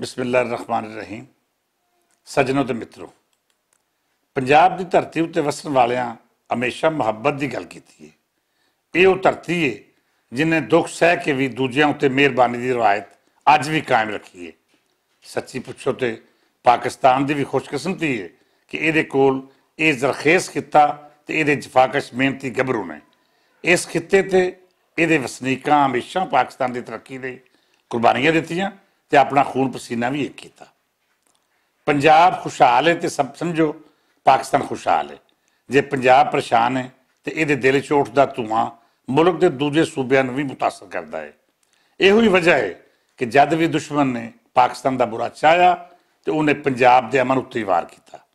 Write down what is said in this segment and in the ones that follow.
बिस्मिल्लाहिर्रहमानिर्रहीम। सज्जनों ते मित्रों, पंजाब की धरती उत्ते वसन वालियां हमेशा मुहब्बत की गल कीती है। ये वो धरती है जिन्हें दुख सह के भी दूजियां उत्ते मेहरबानी की रवायत अज भी कायम रखी है। सच्ची पुछो तो पाकिस्तान की भी खुशकिस्मती है कि ये कोल ये जरखेज खिता तो ये जफाकश मेहनती गभरू ने। इस खिते ते ये वसनीकां हमेशा पाकिस्तान की तरक्की ਲਈ कुर्बानियां दित्तियां ते अपना खून पसीना भी एक किया। पंजाब खुशहाल है तो सब समझो पाकिस्तान खुशहाल है। जे पंजाब परेशान है तो ये दिल च उठदा धुआं मुल्क के दूजे सूबों भी मुतासर करता है। यो ही वजह है कि जद भी दुश्मन ने पाकिस्तान का बुरा चाहया तो उन्हें पंजाब के अमन उत्ते वार किया।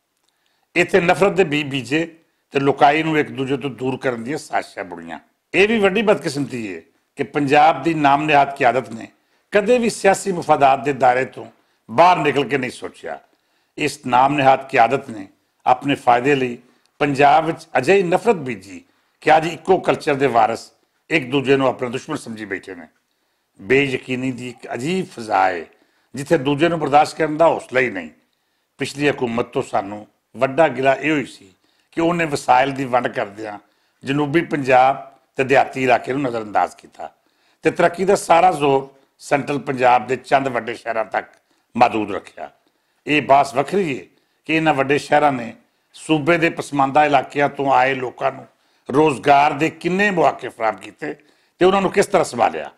इत्थे नफरत के बीज बीजे तो लुकाई नूं एक दूजे तो दूर करने दी साजिशां बुणीआं। यह भी वड्डी बदकिस्मती है कि पंजाब की नाम निहाद क्यादत ने कदे भी सियासी मुफादात के दायरे तो बाहर निकल के नहीं सोचा। इस नाम निहाद क्यादत ने अपने फायदे लिए पंजाब विच अजिही नफरत बीजी कि अज इक्को कल्चर के वारस एक दूजे को अपना दुश्मन समझी बैठे ने। बेयकीनी की एक अजीब फिजा है जिथे दूजे को बर्दाश्त करने का हौसला ही नहीं। पिछली हुकूमत तो सानू वड्डा गिला यो ही सी कि उन्हें वसाइल की वंड करदियां जनूबी पंजाब ते देहाती इलाके को नज़रअंदाज किया ते तरक्की का सारा जोर सेंट्रल पंजाब के चंद वड्डे शहरों तक महदूद रखा। ये बात वखरी है कि इन्होंने वड्डे शहरों ने सूबे के पसमानदा इलाकों तो आए लोगों को रोज़गार के किन्ने मौके फराहम किए तो उन्होंने किस तरह संभालिया।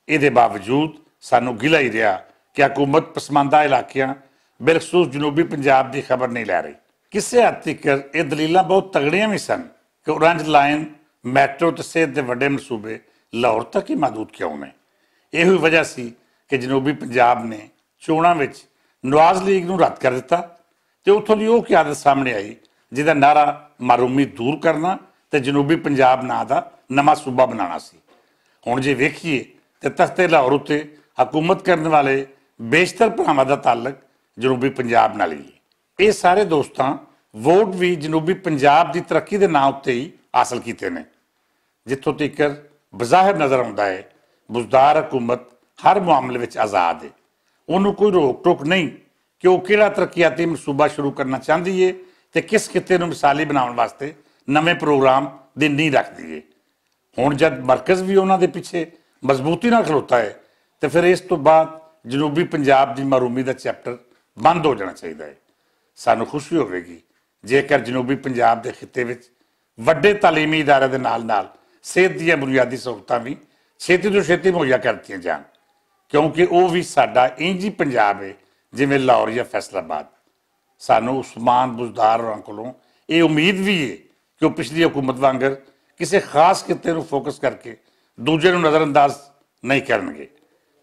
ये बावजूद सानू गिला ही रहा कि हुकूमत पसमानदा इलाकों बिलखसूस जनूबी पंजाब की खबर नहीं लै रही। किसी हद तक ये दलील बहुत तगड़ियां भी सन कि ऑरेंज लाइन मैट्रो तो सेहत के वड्डे मनसूबे लाहौर तक ही महदूद क्यों ने। यही वजह सी कि जनूबी पंजाब ने चोणों में नवाज लीग को रद्द कर दिता तो उतों की वह क्यादत सामने आई जिसका नारा मारूमी दूर करना तो जनूबी पंजाब नां का नवा सूबा बनाना सी। हुण जे वेखीए तो तख्ते लाहौर उत्ते हुकूमत करने वाले बेशतर भरावां दा ताल्लुक जनूबी पंजाब नाल ही है। ये सारे दोस्तां वोट भी जनूबी पंजाब की तरक्की के नाम उत्ते ही हासिल किए हैं। जिथों तक बज़ाहिर नज़र आता है बुजदार हुकूमत हर मामले में आज़ाद है। उन्होंने कोई रोक टोक नहीं कि वह किहड़ा तरक्याती मनसूबा शुरू करना चाहती है तो किस खिते को मिसाली बनाने वास्ते नवे प्रोग्राम की नींह रखती है। हुण जब मरकज़ भी उन्होंने पिछे मजबूती नाल खलोता है तो फिर इस तो बाद जनूबी पंजाब की महरूमी का चैप्टर बंद हो जाना चाहिए है। सानू खुशी होगी जेकर जनूबी पंजाब के खिते में वड्डे तालीमी इदारे के नाल नाल सेहत दी बुनियादी सहूलतां भी छेती तो छेती मुहैया करती जान, क्योंकि वह भी साडा इंज ही पंजाब है जिमें लाहौर या फैसलाबाद। सानू उस्मान बुजदार होरां कोलों ये उम्मीद भी है कि वह पिछली हुकूमत वांगर किसी खास खिते को फोकस करके दूजे को नज़रअंदाज नहीं करनगे।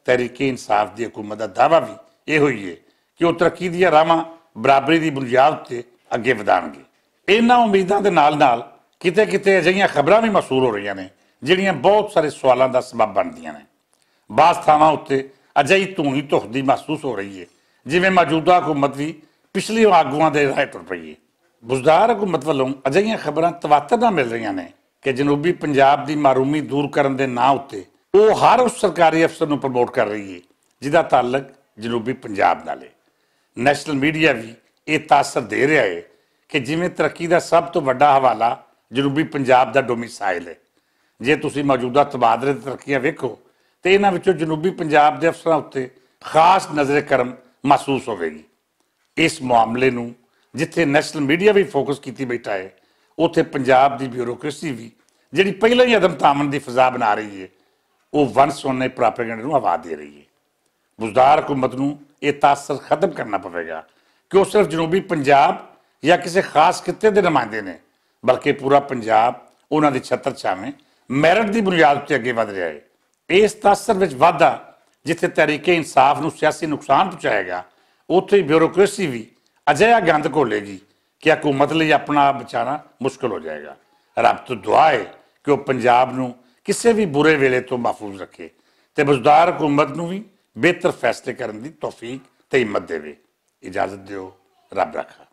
तहरीके इंसाफ की हुकूमत का दावा भी यो ही है कि वह तरक्की दी राहां बराबरी की बुनियाद उत्ते अगे वधाणगे। इन्हां उम्मीदां दे नाल नाल किते किते अजिहियां खबरां भी मसूल हो रही ने जिहड़ियां बहुत सारे सवालों का सबब बनदियां ने। बास थावां उत्ते अजिही धूनी धुखदी महसूस हो रही है जिवें मौजूदा हुकूमत भी पिछली आगुआं दे राह टुर पई है। बुजदार हुकूमत वालों अजिहियां खबरां तवातर नाल मिल रही ने कि जनूबी पंजाब की मारूमी दूर करने के नां उत्ते वह हर उस सरकारी अफसर को प्रमोट कर रही है जिसका ताल्लुक जनूबी पंजाब नाल है। नैशनल मीडिया भी ये तासर दे रहा है कि जिवें तरक्की का सब तो वड्डा हवाला जनूबी पंजाब का डोमिसाइल है। जे तुसीं मौजूदा तबादले तरक्कियां वेखो तो इन्हां विचों जनूबी पंजाब के अफसरां उत्ते खास नज़रे करम महसूस होगी। इस मामले नूं जिथे नैशनल मीडिया भी फोकस की बैठा है उत्थे पंजाब की ब्यूरोक्रेसी भी जिहड़ी पहले ही अदम तामन की फिजा बना रही है वह वन सोने प्रापेगेंडे नूं हवा दे रही है। बुजदार हुकूमत नूं यह तासर खत्म करना पवेगा कि वह सिर्फ जनूबी पंजाब या किसी खास खिते के नुमाइंदे ने, बल्कि पूरा पंजाब उन्होंने छत्र छावें मैरिट की बुनियाद पर अगे वध रहा है। इस तासर में वाधा जिथे तहरीके इंसाफ को सियासी नुकसान पहुँचाएगा उत्थे ही ब्यूरोक्रेसी भी अजिहा गंद घोलेगी कि हुकूमत लिए अपना आप बचाना मुश्किल हो जाएगा। रब तो दुआ है कि वह पंजाब को किसी भी बुरे वेले तो महफूज रखे तो बुजदार हुकूमत को भी बेहतर फैसले करने की तौफीक ते हिम्मत देवे। इजाजत दो, रब रखा।